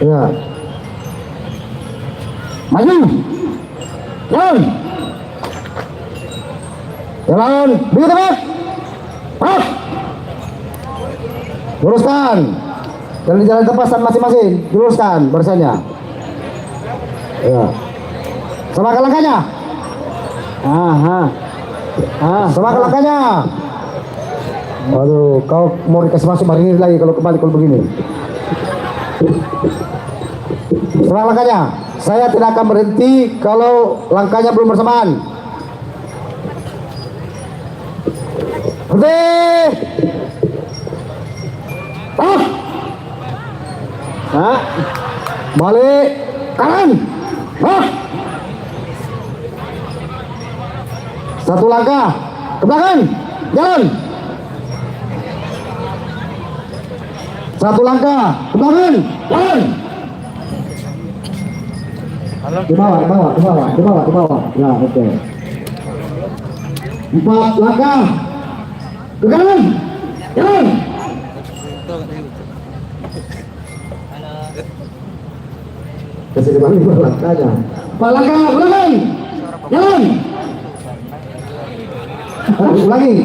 Ya. Maju. Jalan. Jalan. Begitu tepat. Pas. Luruskan. Jalan tepat masing-masing. Luruskan barisannya. Ya. Samakan langkahnya. Samakan langkahnya. Waduh, kau mau dikasih masuk hari ini lagi kalau kembali kalau begini. Samakan langkahnya. Saya tidak akan berhenti kalau langkahnya belum bersamaan. Berhenti. Balik kanan. Satu langkah ke belakang. Jalan. Satu langkah ke belakang. Jalan. Di bawah. Ya, oke. 4 langkah ke kanan. Jalan. Kasih kembali 4 langkahnya. 4 langkah ke belakang. Jalan. Ulangi.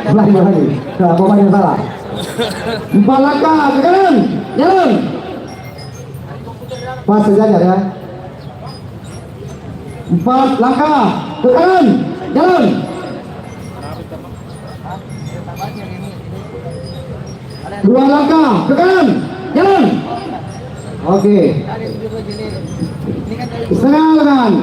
Apa yang salah? 4 langkah ke kanan. Jalan. Pas saja ya. 4 langkah ke kanan. Jalan. 2 langkah ke kanan. Jalan. Oke. Setengah lengan.